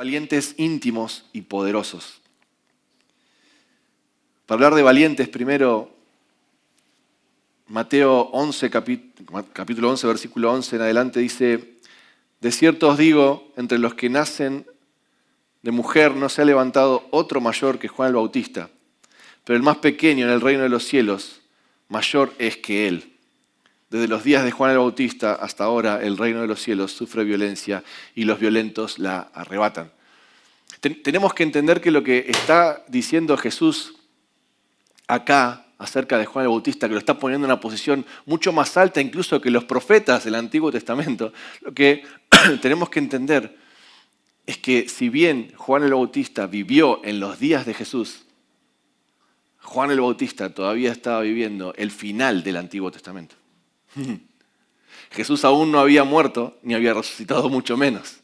valientes íntimos y poderosos. Para hablar de valientes, primero, Mateo 11, capítulo 11, versículo 11 en adelante dice: de cierto os digo, entre los que nacen de mujer no se ha levantado otro mayor que Juan el Bautista, pero el más pequeño en el reino de los cielos mayor es que él. Desde los días de Juan el Bautista hasta ahora el reino de los cielos sufre violencia y los violentos la arrebatan. Tenemos que entender que lo que está diciendo Jesús acá acerca de Juan el Bautista, que lo está poniendo en una posición mucho más alta incluso que los profetas del Antiguo Testamento, lo que tenemos que entender es que si bien Juan el Bautista vivió en los días de Jesús, Juan el Bautista todavía estaba viviendo el final del Antiguo Testamento. Jesús aún no había muerto ni había resucitado, mucho menos.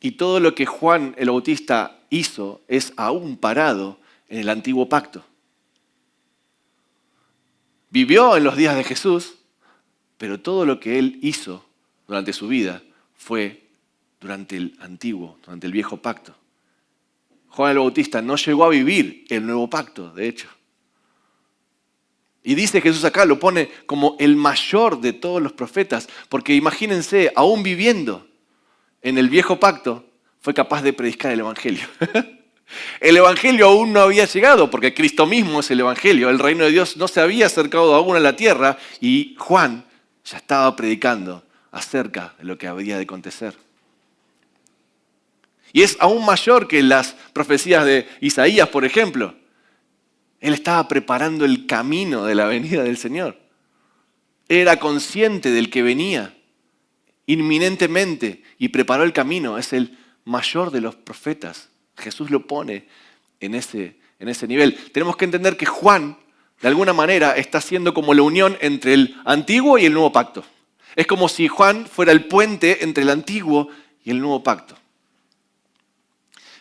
Y todo lo que Juan el Bautista hizo es aún parado en el Antiguo Pacto. Vivió en los días de Jesús, pero todo lo que él hizo durante su vida fue durante el Antiguo, durante el Viejo Pacto. Juan el Bautista no llegó a vivir el Nuevo Pacto, de hecho. Y dice Jesús acá, lo pone como el mayor de todos los profetas, porque imagínense, aún viviendo en el Viejo Pacto, fue capaz de predicar el Evangelio. El Evangelio aún no había llegado, porque Cristo mismo es el Evangelio. El reino de Dios no se había acercado aún a la tierra y Juan ya estaba predicando acerca de lo que habría de acontecer. Y es aún mayor que las profecías de Isaías, por ejemplo. Él estaba preparando el camino de la venida del Señor. Era consciente del que venía inminentemente y preparó el camino. Es el mayor de los profetas. Jesús lo pone en ese nivel. Tenemos que entender que Juan, de alguna manera, está haciendo como la unión entre el antiguo y el nuevo pacto. Es como si Juan fuera el puente entre el antiguo y el nuevo pacto.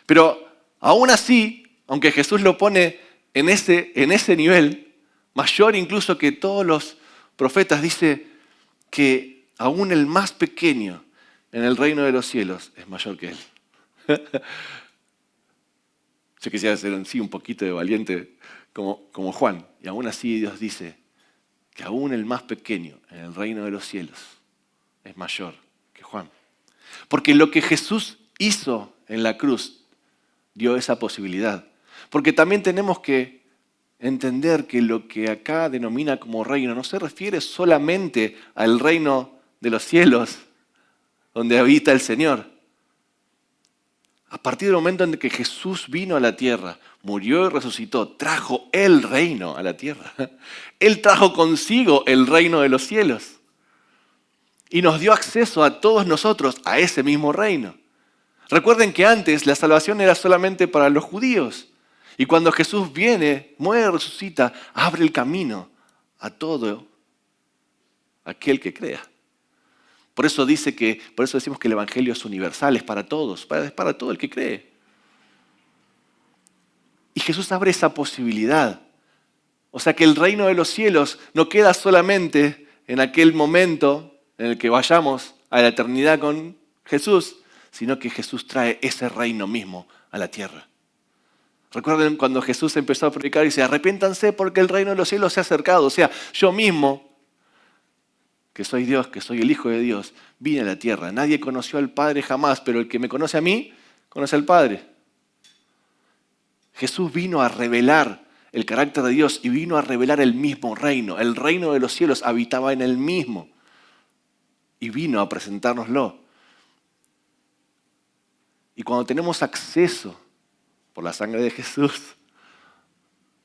Pero aún así, aunque Jesús lo pone en ese nivel, mayor incluso que todos los profetas, dice que aún el más pequeño en el reino de los cielos es mayor que él. Yo quisiera ser en sí un poquito de valiente como Juan, y aún así Dios dice que aún el más pequeño en el reino de los cielos es mayor que Juan. Porque lo que Jesús hizo en la cruz dio esa posibilidad. Porque también tenemos que entender que lo que acá denomina como reino no se refiere solamente al reino de los cielos, donde habita el Señor. A partir del momento en que Jesús vino a la tierra, murió y resucitó, trajo el reino a la tierra. Él trajo consigo el reino de los cielos. Y nos dio acceso a todos nosotros a ese mismo reino. Recuerden que antes la salvación era solamente para los judíos. Y cuando Jesús viene, muere, resucita, abre el camino a todo aquel que crea. Por eso decimos que el Evangelio es universal, es para todos, es para todo el que cree. Y Jesús abre esa posibilidad. O sea que el reino de los cielos no queda solamente en aquel momento en el que vayamos a la eternidad con Jesús, sino que Jesús trae ese reino mismo a la tierra. Recuerden cuando Jesús empezó a predicar y dice: arrepiéntanse porque el reino de los cielos se ha acercado. O sea, yo mismo, que soy Dios, que soy el Hijo de Dios, vine a la tierra. Nadie conoció al Padre jamás, pero el que me conoce a mí, conoce al Padre. Jesús vino a revelar el carácter de Dios y vino a revelar el mismo reino. El reino de los cielos habitaba en él mismo y vino a presentárnoslo. Y cuando tenemos acceso por la sangre de Jesús,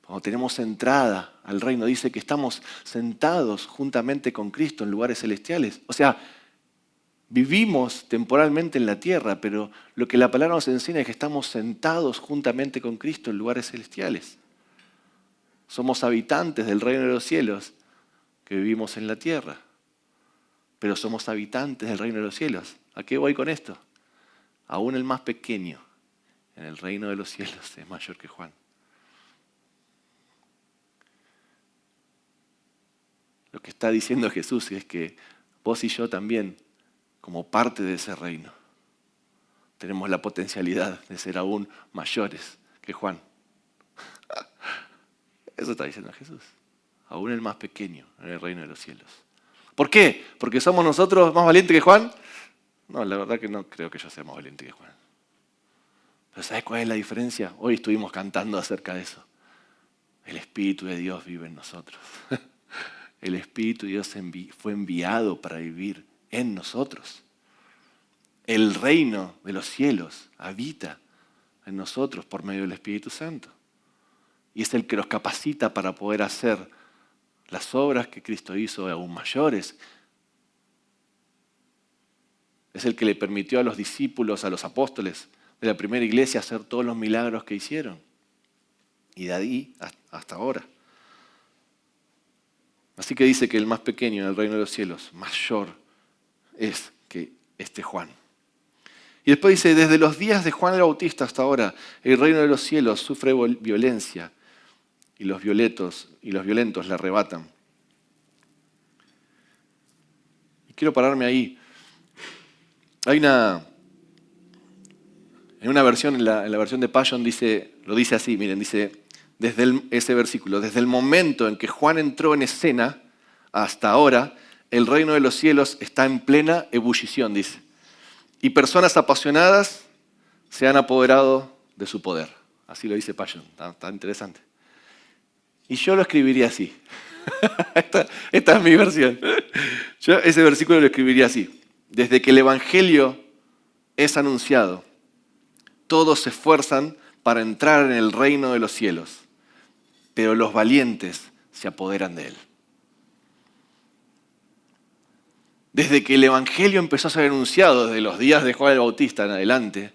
cuando tenemos entrada al reino, dice que estamos sentados juntamente con Cristo en lugares celestiales. O sea, vivimos temporalmente en la tierra, pero lo que la palabra nos enseña es que estamos sentados juntamente con Cristo en lugares celestiales. Somos habitantes del reino de los cielos que vivimos en la tierra, pero somos habitantes del reino de los cielos. ¿A qué voy con esto? Aún el más pequeño en el reino de los cielos es mayor que Juan. Lo que está diciendo Jesús es que vos y yo también, como parte de ese reino, tenemos la potencialidad de ser aún mayores que Juan. Eso está diciendo Jesús. Aún el más pequeño en el reino de los cielos. ¿Por qué? ¿Porque somos nosotros más valientes que Juan? No, la verdad que no creo que yo sea más valiente que Juan. Pero ¿sabes cuál es la diferencia? Hoy estuvimos cantando acerca de eso. El Espíritu de Dios vive en nosotros. El Espíritu de Dios fue enviado para vivir en nosotros. El reino de los cielos habita en nosotros por medio del Espíritu Santo. Y es el que nos capacita para poder hacer las obras que Cristo hizo aún mayores. Es el que le permitió a los discípulos, a los apóstoles de la primera iglesia hacer todos los milagros que hicieron. Y de ahí hasta ahora. Así que dice que el más pequeño en el reino de los cielos, mayor es que este Juan. Y después dice, desde los días de Juan el Bautista hasta ahora, el reino de los cielos sufre violencia y los violentos la arrebatan. Y quiero pararme ahí. Hay en una versión, en la versión de Passion lo dice así, miren, dice, ese versículo, desde el momento en que Juan entró en escena hasta ahora, el reino de los cielos está en plena ebullición, dice. Y personas apasionadas se han apoderado de su poder. Así lo dice Passion, está interesante. Y yo lo escribiría así. Esta es mi versión. Yo ese versículo lo escribiría así. Desde que el Evangelio es anunciado, todos se esfuerzan para entrar en el reino de los cielos, pero los valientes se apoderan de él. Desde que el Evangelio empezó a ser anunciado, desde los días de Juan el Bautista en adelante,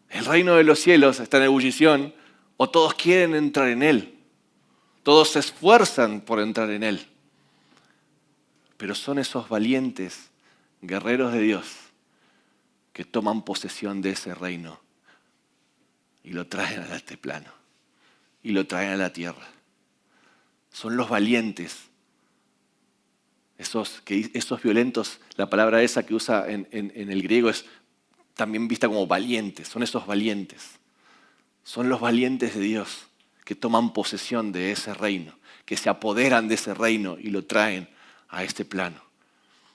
el reino de los cielos está en ebullición, o todos quieren entrar en él. Todos se esfuerzan por entrar en él. Pero son esos valientes guerreros de Dios que toman posesión de ese reino y lo traen a este plano y lo traen a la tierra. Son los valientes, esos violentos. La palabra esa que usa en el griego es también vista como valientes. Son esos valientes. Son los valientes de Dios que toman posesión de ese reino, que se apoderan de ese reino y lo traen a este plano.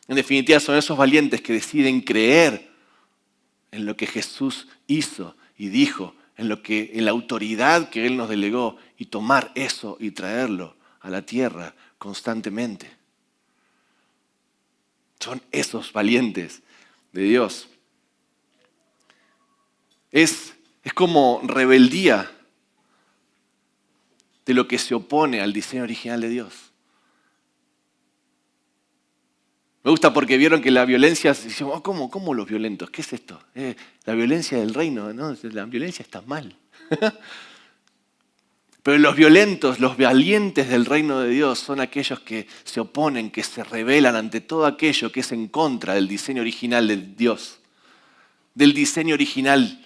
En definitiva, son esos valientes que deciden creer en lo que Jesús hizo y dijo, en la autoridad que Él nos delegó, y tomar eso y traerlo a la tierra constantemente. Son esos valientes de Dios. Es como rebeldía de lo que se opone al diseño original de Dios. Me gusta porque vieron que la violencia, dicen, ¿cómo los violentos? ¿Qué es esto? La violencia del reino, ¿no? La violencia está mal. Pero los violentos, los valientes del reino de Dios son aquellos que se oponen, que se rebelan ante todo aquello que es en contra del diseño original de Dios, del diseño original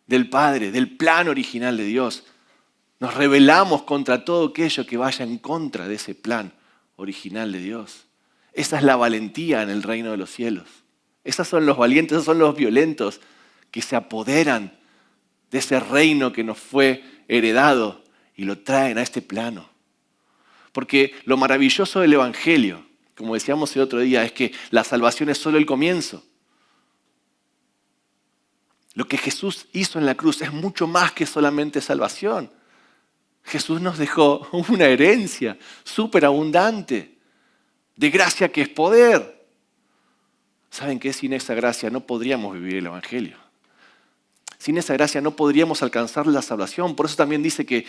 del Padre, del plan original de Dios. Nos rebelamos contra todo aquello que vaya en contra de ese plan original de Dios. Esa es la valentía en el reino de los cielos. Esos son los valientes, esos son los violentos que se apoderan de ese reino que nos fue heredado y lo traen a este plano. Porque lo maravilloso del Evangelio, como decíamos el otro día, es que la salvación es solo el comienzo. Lo que Jesús hizo en la cruz es mucho más que solamente salvación. Jesús nos dejó una herencia súper abundante de gracia que es poder. ¿Saben qué? Sin esa gracia no podríamos vivir el Evangelio. Sin esa gracia no podríamos alcanzar la salvación. Por eso también dice que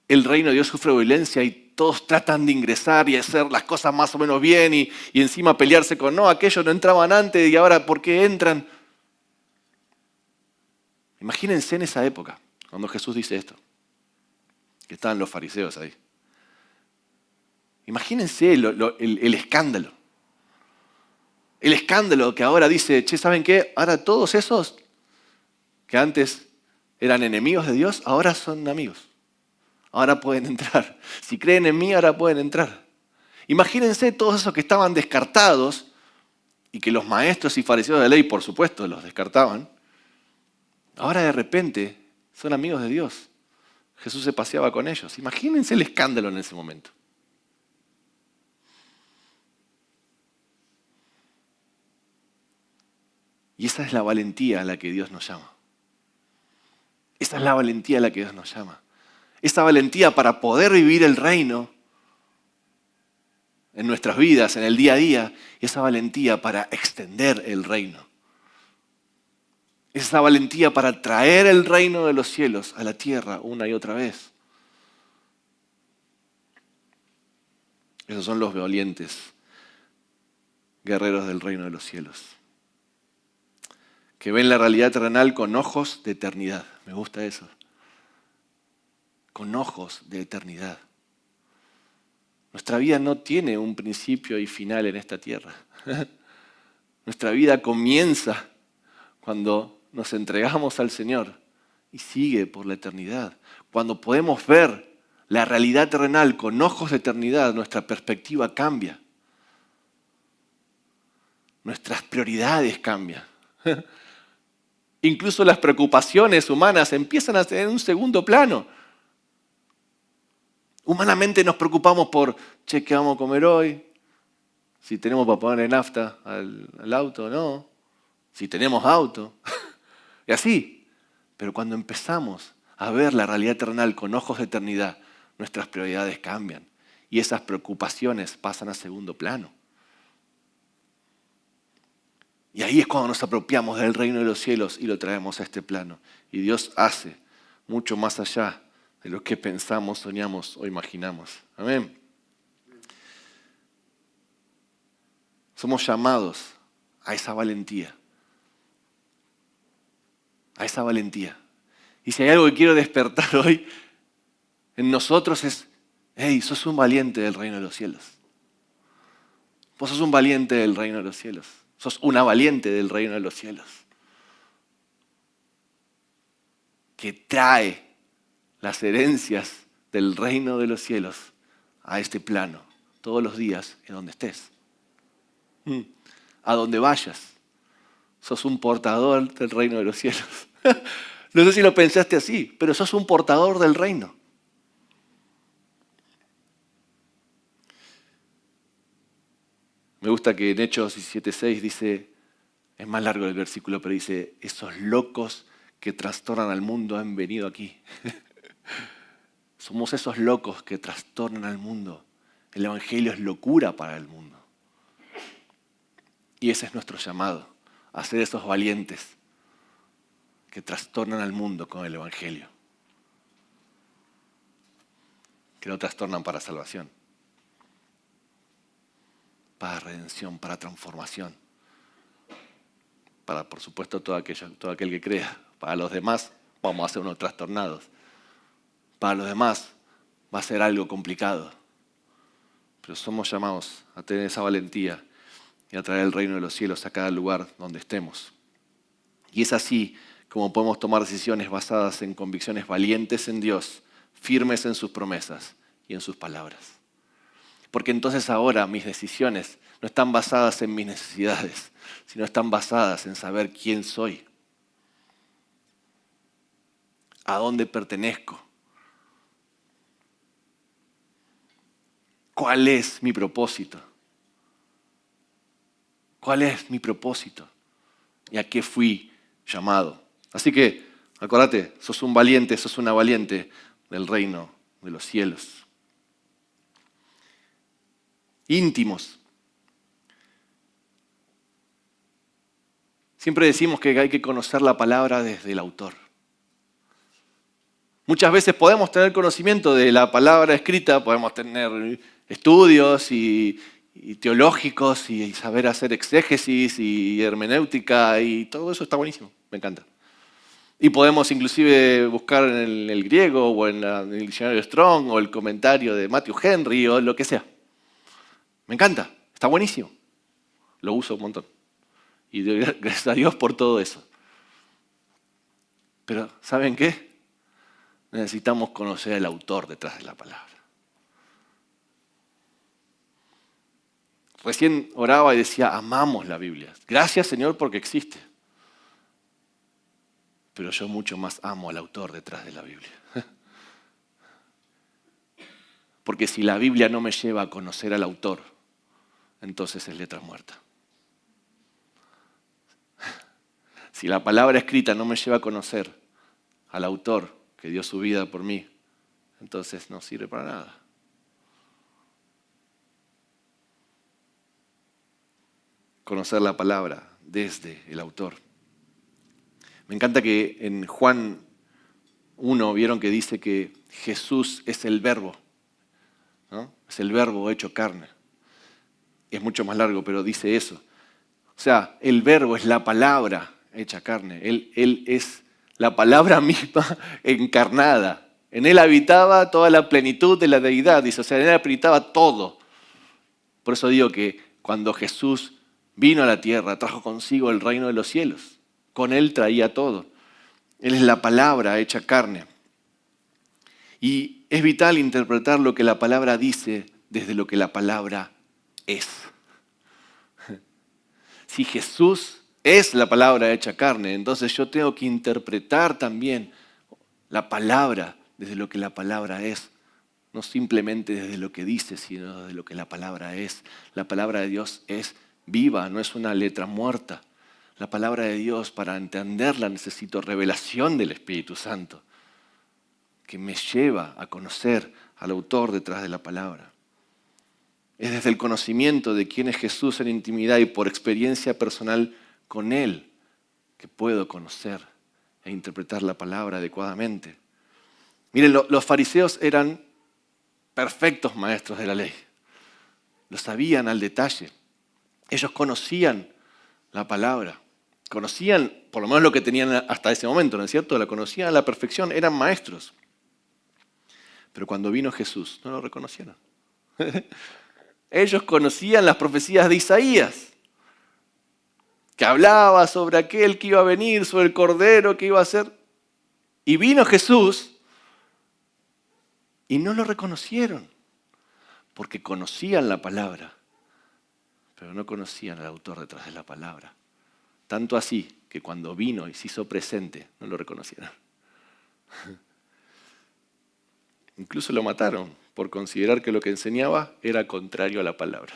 el reino de Dios sufre violencia y todos tratan de ingresar y hacer las cosas más o menos bien y encima pelearse con, no, aquellos no entraban antes y ahora ¿por qué entran? Imagínense en esa época, cuando Jesús dice esto, que estaban los fariseos ahí. Imagínense el escándalo. El escándalo que ahora dice, ¿saben qué? Ahora todos esos que antes eran enemigos de Dios, ahora son amigos. Ahora pueden entrar. Si creen en mí, ahora pueden entrar. Imagínense todos esos que estaban descartados y que los maestros y fariseos de la ley, por supuesto, los descartaban, ahora de repente son amigos de Dios. Jesús se paseaba con ellos. Imagínense el escándalo en ese momento. Y esa es la valentía a la que Dios nos llama. Esa es la valentía a la que Dios nos llama. Esa valentía para poder vivir el reino en nuestras vidas, en el día a día, y esa valentía para extender el reino. Esa valentía para traer el reino de los cielos a la tierra una y otra vez. Esos son los valientes guerreros del reino de los cielos, que ven la realidad terrenal con ojos de eternidad. Me gusta eso. Con ojos de eternidad. Nuestra vida no tiene un principio y final en esta tierra. Nuestra vida comienza cuando nos entregamos al Señor y sigue por la eternidad. Cuando podemos ver la realidad terrenal con ojos de eternidad, nuestra perspectiva cambia. Nuestras prioridades cambian. Incluso las preocupaciones humanas empiezan a tener un segundo plano. Humanamente nos preocupamos por, ¿qué vamos a comer hoy? Si tenemos para ponerle nafta al auto o no. Si tenemos auto. Y así. Pero cuando empezamos a ver la realidad terrenal con ojos de eternidad, nuestras prioridades cambian. Y esas preocupaciones pasan a segundo plano. Y ahí es cuando nos apropiamos del reino de los cielos y lo traemos a este plano. Y Dios hace mucho más allá de lo que pensamos, soñamos o imaginamos. Amén. Somos llamados a esa valentía. A esa valentía. Y si hay algo que quiero despertar hoy en nosotros es, hey, sos un valiente del reino de los cielos. Vos sos un valiente del reino de los cielos. Sos una valiente del reino de los cielos. Que trae las herencias del reino de los cielos a este plano, todos los días, en donde estés. A donde vayas. Sos un portador del reino de los cielos. No sé si lo pensaste así, pero sos un portador del reino. Me gusta que en Hechos 17:6 dice, es más largo el versículo, pero dice, esos locos que trastornan al mundo han venido aquí. Somos esos locos que trastornan al mundo. El evangelio es locura para el mundo. Y ese es nuestro llamado, a ser esos valientes que trastornan al mundo con el evangelio. Que lo trastornan para salvación, para redención, para transformación. Para, por supuesto, todo aquel que crea. Para los demás vamos a ser unos trastornados. Para los demás va a ser algo complicado. Pero somos llamados a tener esa valentía y a traer el reino de los cielos a cada lugar donde estemos. Y es así como podemos tomar decisiones basadas en convicciones valientes en Dios, firmes en sus promesas y en sus palabras. Porque entonces ahora mis decisiones no están basadas en mis necesidades, sino están basadas en saber quién soy, a dónde pertenezco, cuál es mi propósito, cuál es mi propósito y a qué fui llamado. Así que, acuérdate, sos un valiente, sos una valiente del reino de los cielos. Íntimos. Siempre decimos que hay que conocer la palabra desde el autor. Muchas veces podemos tener conocimiento de la palabra escrita, podemos tener estudios y teológicos y saber hacer exégesis y hermenéutica y todo eso está buenísimo, me encanta. Y podemos inclusive buscar en el griego o en el diccionario Strong o el comentario de Matthew Henry o lo que sea. Me encanta, está buenísimo. Lo uso un montón. Y doy gracias a Dios por todo eso. Pero, ¿saben qué? Necesitamos conocer al autor detrás de la palabra. Recién oraba y decía, amamos la Biblia. Gracias, Señor, porque existe. Pero yo mucho más amo al autor detrás de la Biblia. Porque si la Biblia no me lleva a conocer al autor, entonces es letra muerta. Si la palabra escrita no me lleva a conocer al autor que dio su vida por mí, entonces no sirve para nada. Conocer la palabra desde el autor. Me encanta que en Juan 1 vieron que dice que Jesús es el verbo, ¿no? Es el verbo hecho carne. Es mucho más largo, pero dice eso. O sea, el verbo es la palabra hecha carne. Él es la palabra misma encarnada. En él habitaba toda la plenitud de la deidad. Dice, o sea, en él habitaba todo. Por eso digo que cuando Jesús vino a la tierra, trajo consigo el reino de los cielos. Con él traía todo. Él es la palabra hecha carne. Y es vital interpretar lo que la palabra dice desde lo que la palabra es. Si Jesús es la palabra hecha carne, entonces yo tengo que interpretar también la palabra desde lo que la palabra es. No simplemente desde lo que dice, sino desde lo que la palabra es. La palabra de Dios es viva, no es una letra muerta. La palabra de Dios, para entenderla, necesito revelación del Espíritu Santo, que me lleva a conocer al autor detrás de la palabra. Es desde el conocimiento de quién es Jesús en intimidad y por experiencia personal con Él que puedo conocer e interpretar la palabra adecuadamente. Miren, los fariseos eran perfectos maestros de la ley. Lo sabían al detalle. Ellos conocían la palabra. Conocían, por lo menos lo que tenían hasta ese momento, ¿no es cierto? La conocían a la perfección, eran maestros. Pero cuando vino Jesús, no lo reconocieron. Ellos conocían las profecías de Isaías, que hablaba sobre aquel que iba a venir, sobre el Cordero que iba a ser. Y vino Jesús y no lo reconocieron, porque conocían la palabra, pero no conocían al autor detrás de la palabra. Tanto así que cuando vino y se hizo presente, no lo reconocieron. Incluso lo mataron por considerar que lo que enseñaba era contrario a la palabra.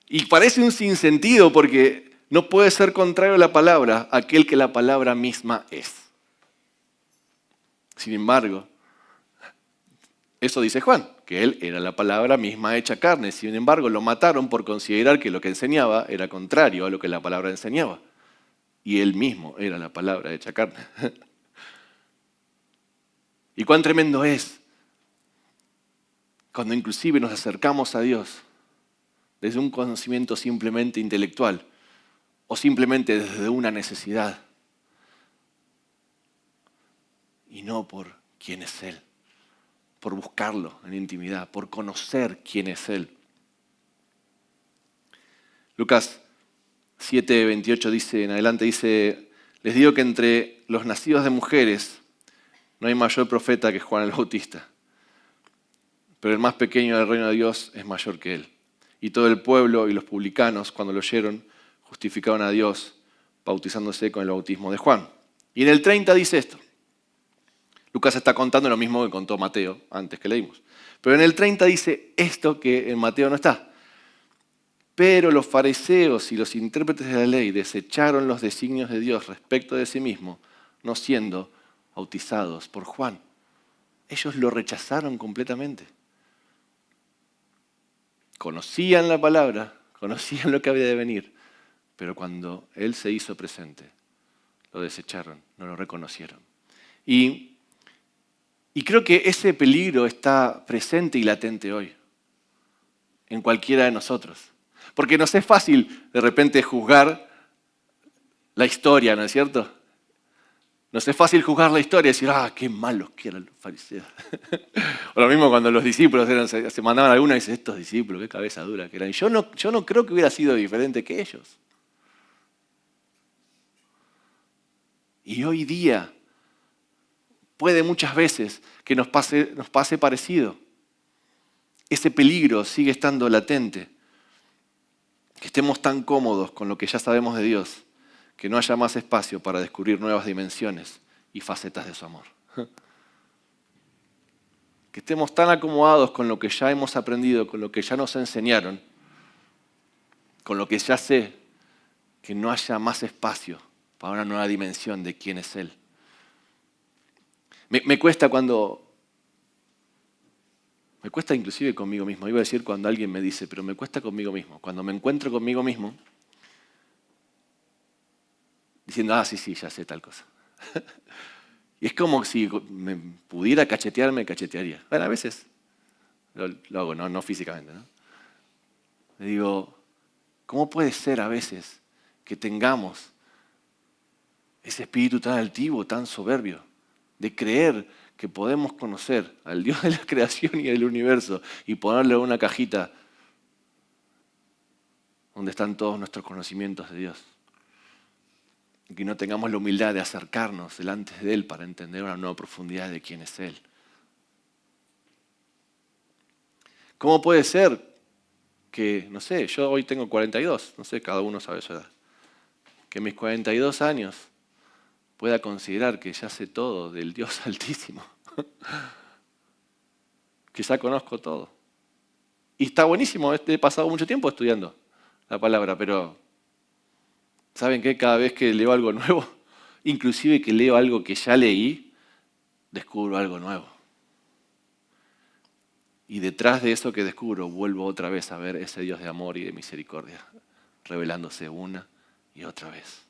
Y parece un sinsentido porque no puede ser contrario a la palabra aquel que la palabra misma es. Sin embargo, eso dice Juan, que él era la palabra misma hecha carne. Sin embargo, lo mataron por considerar que lo que enseñaba era contrario a lo que la palabra enseñaba. Y él mismo era la palabra hecha carne. Y cuán tremendo es cuando inclusive nos acercamos a Dios desde un conocimiento simplemente intelectual o simplemente desde una necesidad y no por quién es Él, por buscarlo en intimidad, por conocer quién es Él. Lucas 7:28 dice, en adelante dice, les digo que entre los nacidos de mujeres no hay mayor profeta que Juan el Bautista, pero el más pequeño del reino de Dios es mayor que él. Y todo el pueblo y los publicanos, cuando lo oyeron, justificaron a Dios bautizándose con el bautismo de Juan. Y en el 30 dice esto. Lucas está contando lo mismo que contó Mateo antes que leímos. Pero en el 30 dice esto que en Mateo no está. Pero los fariseos y los intérpretes de la ley desecharon los designios de Dios respecto de sí mismo, no siendo bautizados por Juan. Ellos lo rechazaron completamente. Conocían la palabra, conocían lo que había de venir, pero cuando Él se hizo presente, lo desecharon, no lo reconocieron. Y creo que ese peligro está presente y latente hoy, en cualquiera de nosotros. Porque nos es fácil de repente juzgar la historia, ¿no es cierto? Nos es fácil juzgar la historia y decir, qué malos que eran los fariseos. O lo mismo cuando los discípulos se mandaban algunos y dicen, estos discípulos, qué cabeza dura que eran. Y yo no creo que hubiera sido diferente que ellos. Y hoy día puede muchas veces que nos pase parecido. Ese peligro sigue estando latente. Que estemos tan cómodos con lo que ya sabemos de Dios, que no haya más espacio para descubrir nuevas dimensiones y facetas de su amor. Que estemos tan acomodados con lo que ya hemos aprendido, con lo que ya nos enseñaron, con lo que ya sé, que no haya más espacio para una nueva dimensión de quién es Él. Me cuesta inclusive conmigo mismo. Iba a decir cuando alguien me dice, pero me cuesta conmigo mismo. Cuando me encuentro conmigo mismo, diciendo, sí, ya sé tal cosa. Y es como si me pudiera cachetear, me cachetearía. Bueno, a veces lo hago, no físicamente, ¿no? Le digo, ¿cómo puede ser a veces que tengamos ese espíritu tan altivo, tan soberbio, de creer que podemos conocer al Dios de la creación y del universo y ponerle en una cajita donde están todos nuestros conocimientos de Dios? Y que no tengamos la humildad de acercarnos delante de Él para entender una nueva profundidad de quién es Él. ¿Cómo puede ser que, no sé, yo hoy tengo 42, no sé, cada uno sabe su edad, que en mis 42 años pueda considerar que ya sé todo del Dios Altísimo, que ya conozco todo? Y está buenísimo, he pasado mucho tiempo estudiando la palabra, pero ¿saben qué? Cada vez que leo algo nuevo, inclusive que leo algo que ya leí, descubro algo nuevo. Y detrás de eso que descubro, vuelvo otra vez a ver ese Dios de amor y de misericordia, revelándose una y otra vez.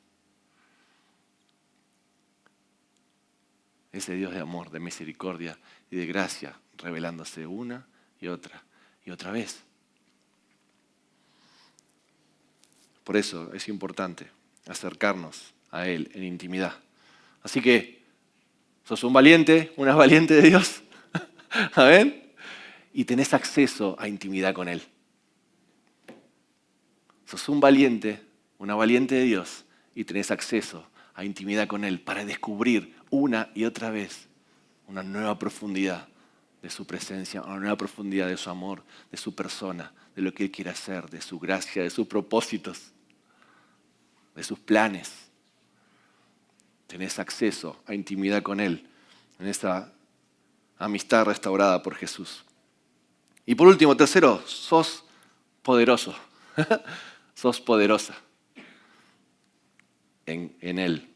Ese Dios de amor, de misericordia y de gracia, revelándose una y otra vez. Por eso es importante acercarnos a Él en intimidad. Así que, sos un valiente, una valiente de Dios. ¿Amén? Y tenés acceso a intimidad con Él. Sos un valiente, una valiente de Dios, y tenés acceso a intimidad con Él para descubrir una y otra vez una nueva profundidad de su presencia, una nueva profundidad de su amor, de su persona, de lo que Él quiere hacer, de su gracia, de sus propósitos, de sus planes. Tenés acceso a intimidad con Él en esta amistad restaurada por Jesús. Y por último, tercero, sos poderoso. Sos poderosa en Él.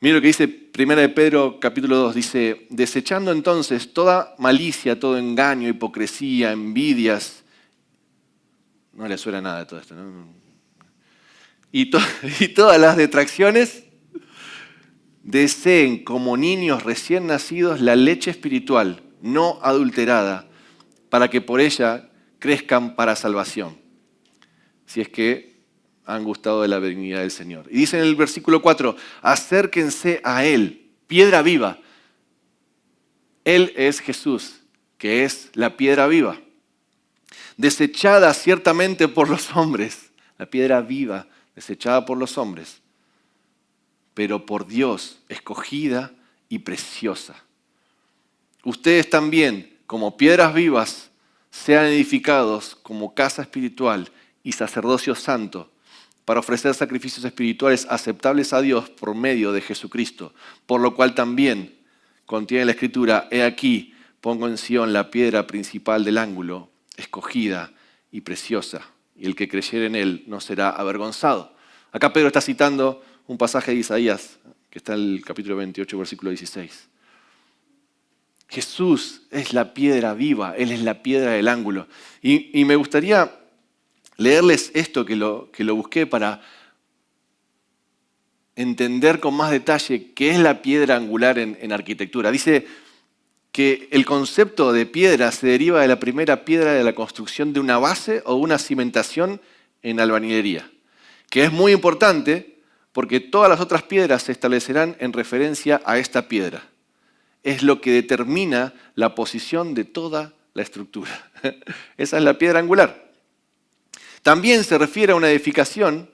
Mira lo que dice 1 de Pedro capítulo 2, dice, desechando entonces toda malicia, todo engaño, hipocresía, envidias. No le suena nada de todo esto, ¿no? Y todas las detracciones, deseen como niños recién nacidos la leche espiritual, no adulterada, para que por ella crezcan para salvación, si es que han gustado de la benignidad del Señor. Y dice en el versículo 4, acérquense a Él, piedra viva. Él es Jesús, que es la piedra viva, desechada ciertamente por los hombres, la piedra viva, desechada por los hombres, pero por Dios escogida y preciosa. Ustedes también, como piedras vivas, sean edificados como casa espiritual y sacerdocio santo, para ofrecer sacrificios espirituales aceptables a Dios por medio de Jesucristo, por lo cual también contiene la Escritura, he aquí, pongo en Sión la piedra principal del ángulo, escogida y preciosa, y el que creyere en Él no será avergonzado. Acá Pedro está citando un pasaje de Isaías, que está en el capítulo 28, versículo 16. Jesús es la piedra viva, Él es la piedra del ángulo. Y me gustaría leerles esto que lo busqué para entender con más detalle qué es la piedra angular en arquitectura. Dice que el concepto de piedra se deriva de la primera piedra de la construcción de una base o una cimentación en albañilería, que es muy importante porque todas las otras piedras se establecerán en referencia a esta piedra. Es lo que determina la posición de toda la estructura. Esa es la piedra angular. También se refiere a una edificación,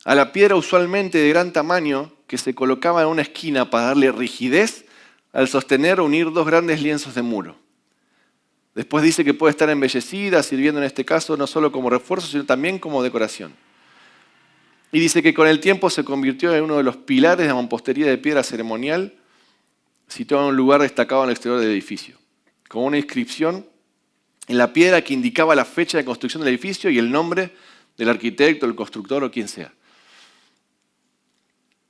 a la piedra usualmente de gran tamaño que se colocaba en una esquina para darle rigidez al sostener o unir dos grandes lienzos de muro. Después dice que puede estar embellecida, sirviendo en este caso no solo como refuerzo, sino también como decoración. Y dice que con el tiempo se convirtió en uno de los pilares de la mampostería de piedra ceremonial, situado en un lugar destacado en el exterior del edificio, con una inscripción en la piedra que indicaba la fecha de construcción del edificio y el nombre del arquitecto, el constructor o quien sea.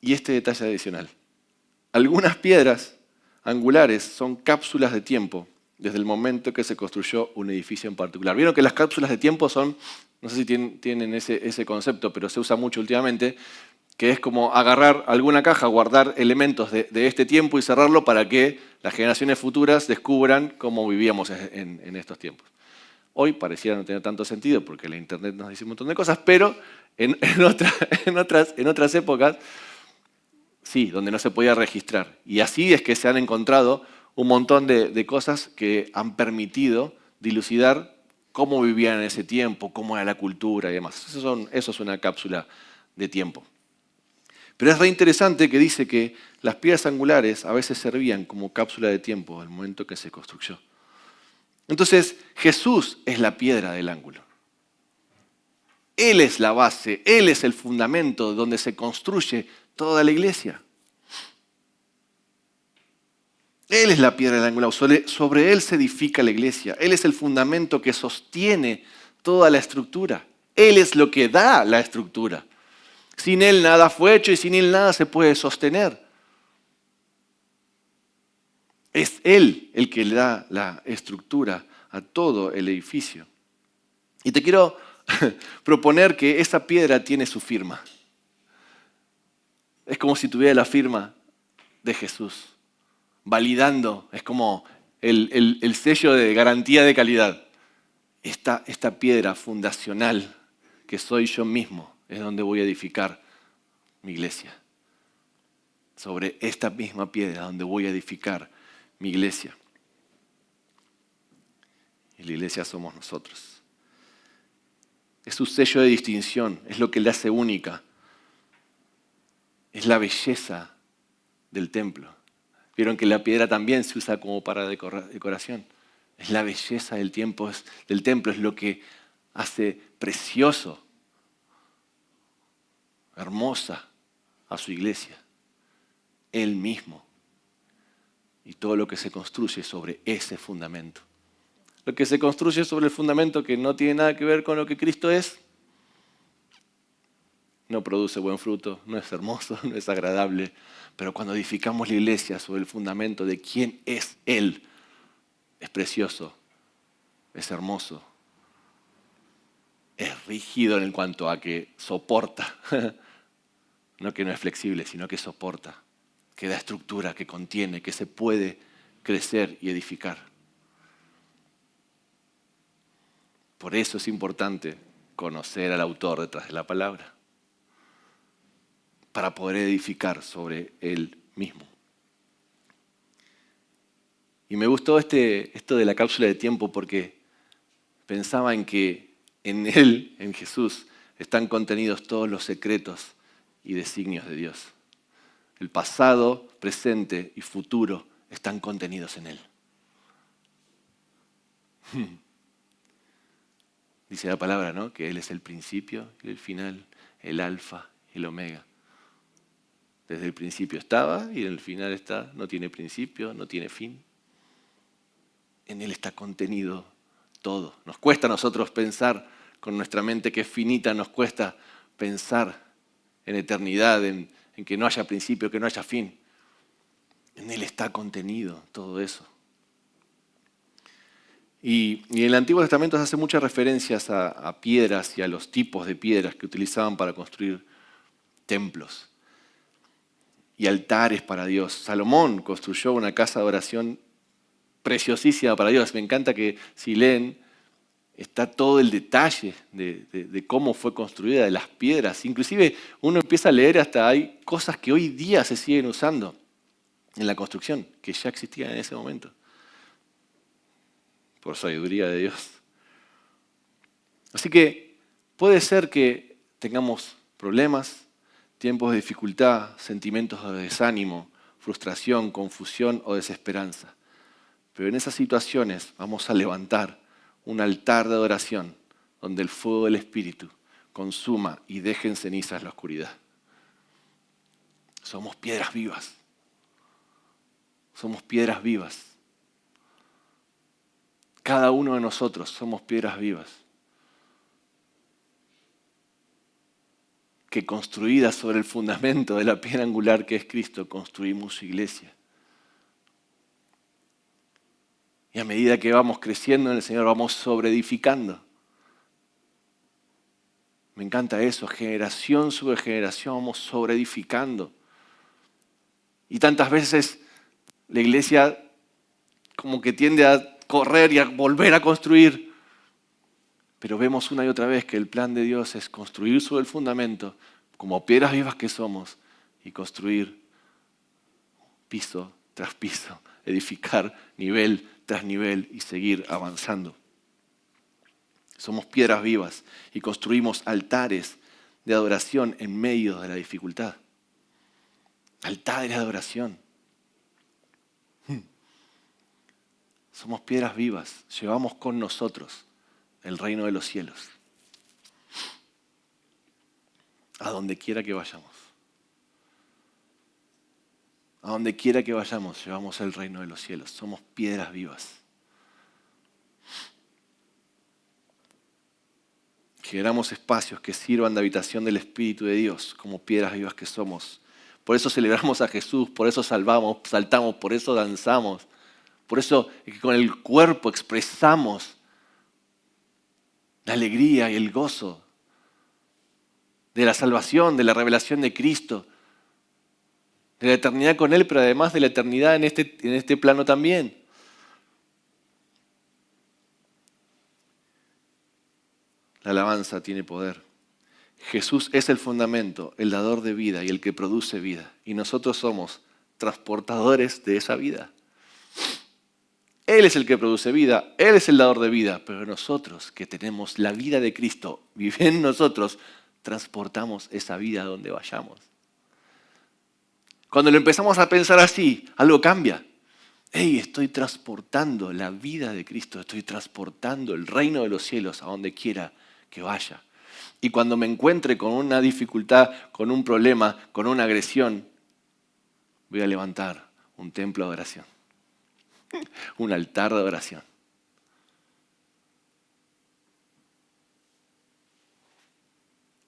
Y este detalle adicional. Algunas piedras angulares son cápsulas de tiempo desde el momento que se construyó un edificio en particular. Vieron que las cápsulas de tiempo son, no sé si tienen ese concepto, pero se usa mucho últimamente, que es como agarrar alguna caja, guardar elementos de este tiempo y cerrarlo para que las generaciones futuras descubran cómo vivíamos en estos tiempos. Hoy pareciera no tener tanto sentido porque la internet nos dice un montón de cosas, pero en otras épocas, sí, donde no se podía registrar. Y así es que se han encontrado un montón de cosas que han permitido dilucidar cómo vivían en ese tiempo, cómo era la cultura y demás. Eso es una cápsula de tiempo. Pero es re interesante que dice que las piedras angulares a veces servían como cápsula de tiempo al momento que se construyó. Entonces, Jesús es la piedra del ángulo. Él es la base, Él es el fundamento donde se construye toda la iglesia. Él es la piedra del ángulo, sobre Él se edifica la iglesia. Él es el fundamento que sostiene toda la estructura. Él es lo que da la estructura. Sin Él nada fue hecho y sin Él nada se puede sostener. Es Él el que le da la estructura a todo el edificio. Y te quiero proponer que esa piedra tiene su firma. Es como si tuviera la firma de Jesús, validando, es como el sello de garantía de calidad. Esta piedra fundacional que soy yo mismo es donde voy a edificar mi iglesia. Sobre esta misma piedra donde voy a edificar mi iglesia. Y la iglesia somos nosotros. Es su sello de distinción, es lo que le hace única. Es la belleza del templo. Vieron que la piedra también se usa como para decoración. Es la belleza del templo, es lo que hace precioso, hermosa a su iglesia. Él mismo. Y todo lo que se construye sobre ese fundamento. Lo que se construye sobre el fundamento que no tiene nada que ver con lo que Cristo es, no produce buen fruto, no es hermoso, no es agradable. Pero cuando edificamos la iglesia sobre el fundamento de quién es Él, es precioso, es hermoso, es rígido en cuanto a que soporta. No que no es flexible, sino que soporta, que da estructura, que contiene, que se puede crecer y edificar. Por eso es importante conocer al autor detrás de la palabra, para poder edificar sobre él mismo. Y me gustó esto de la cápsula de tiempo porque pensaba en que en él, en Jesús, están contenidos todos los secretos y designios de Dios. El pasado, presente y futuro están contenidos en él. Dice la palabra, ¿no? Que Él es el principio y el final, el alfa y el omega. Desde el principio estaba y en el final está, no tiene principio, no tiene fin. En Él está contenido todo. Nos cuesta a nosotros pensar con nuestra mente que es finita, nos cuesta pensar en eternidad, en que no haya principio, que no haya fin. En Él está contenido todo eso. Y en el Antiguo Testamento se hace muchas referencias a piedras y a los tipos de piedras que utilizaban para construir templos y altares para Dios. Salomón construyó una casa de oración preciosísima para Dios. Me encanta que si leen, está todo el detalle de cómo fue construida, de las piedras. Inclusive uno empieza a leer hasta hay cosas que hoy día se siguen usando en la construcción, que ya existían en ese momento. Por sabiduría de Dios. Así que puede ser que tengamos problemas, tiempos de dificultad, sentimientos de desánimo, frustración, confusión o desesperanza. Pero en esas situaciones vamos a levantar un altar de adoración donde el fuego del Espíritu consuma y deje en cenizas la oscuridad. Somos piedras vivas. Somos piedras vivas. Cada uno de nosotros somos piedras vivas. Que construidas sobre el fundamento de la piedra angular que es Cristo, construimos su iglesia. Y a medida que vamos creciendo en el Señor, vamos sobreedificando. Me encanta eso, generación sobre generación vamos sobreedificando. Y tantas veces la iglesia como que tiende a correr y a volver a construir. Pero vemos una y otra vez que el plan de Dios es construir sobre el fundamento, como piedras vivas que somos, y construir piso tras piso, edificar nivel tras nivel y seguir avanzando. Somos piedras vivas y construimos altares de adoración en medio de la dificultad. Altares de adoración. Somos piedras vivas, llevamos con nosotros el reino de los cielos. A donde quiera que vayamos. A donde quiera que vayamos, llevamos el reino de los cielos. Somos piedras vivas. Generamos espacios que sirvan de habitación del Espíritu de Dios, como piedras vivas que somos. Por eso celebramos a Jesús, por eso saltamos, por eso danzamos. Por eso es que con el cuerpo expresamos la alegría y el gozo de la salvación, de la revelación de Cristo, de la eternidad con Él, pero además de la eternidad en este plano también. La alabanza tiene poder. Jesús es el fundamento, el dador de vida y el que produce vida. Y nosotros somos transportadores de esa vida. Él es el que produce vida, Él es el dador de vida, pero nosotros que tenemos la vida de Cristo, vive en nosotros, transportamos esa vida a donde vayamos. Cuando lo empezamos a pensar así, algo cambia. Hey, estoy transportando la vida de Cristo, estoy transportando el reino de los cielos a donde quiera que vaya. Y cuando me encuentre con una dificultad, con un problema, con una agresión, voy a levantar un templo de adoración. Un altar de adoración.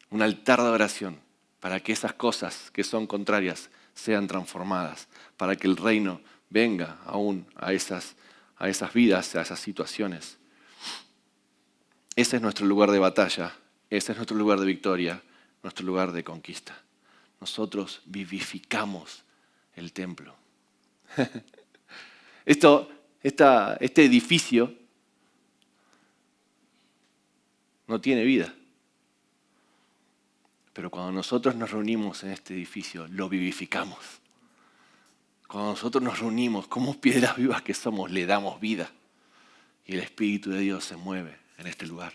Un altar de adoración para que esas cosas que son contrarias sean transformadas, para que el reino venga aún a esas vidas, a esas situaciones. Ese es nuestro lugar de batalla, ese es nuestro lugar de victoria, nuestro lugar de conquista. Nosotros vivificamos el templo. Este edificio no tiene vida. Pero cuando nosotros nos reunimos en este edificio, lo vivificamos. Cuando nosotros nos reunimos como piedras vivas que somos, le damos vida. Y el Espíritu de Dios se mueve en este lugar.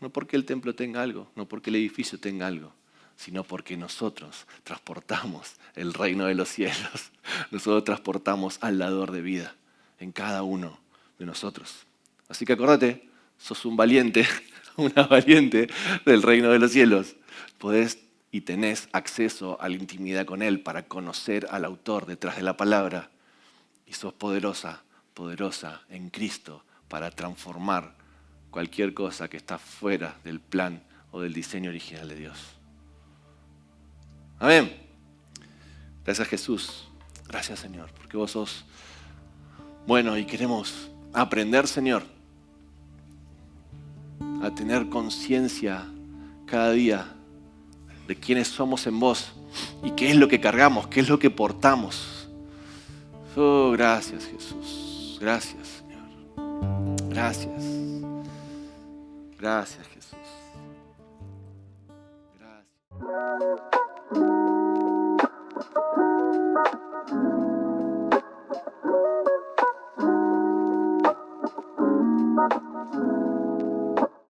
No porque el templo tenga algo, no porque el edificio tenga algo, sino porque nosotros transportamos el reino de los cielos. Nosotros transportamos al dador de vida en cada uno de nosotros. Así que acordate, sos un valiente, una valiente del reino de los cielos. Podés y tenés acceso a la intimidad con Él para conocer al autor detrás de la palabra. Y sos poderosa, poderosa en Cristo para transformar cualquier cosa que está fuera del plan o del diseño original de Dios. Amén. Gracias Jesús. Gracias Señor, porque vos sos bueno y queremos aprender, Señor, a tener conciencia cada día de quiénes somos en vos y qué es lo que cargamos, qué es lo que portamos. Oh, gracias Jesús. Gracias Señor. Gracias. Gracias Jesús.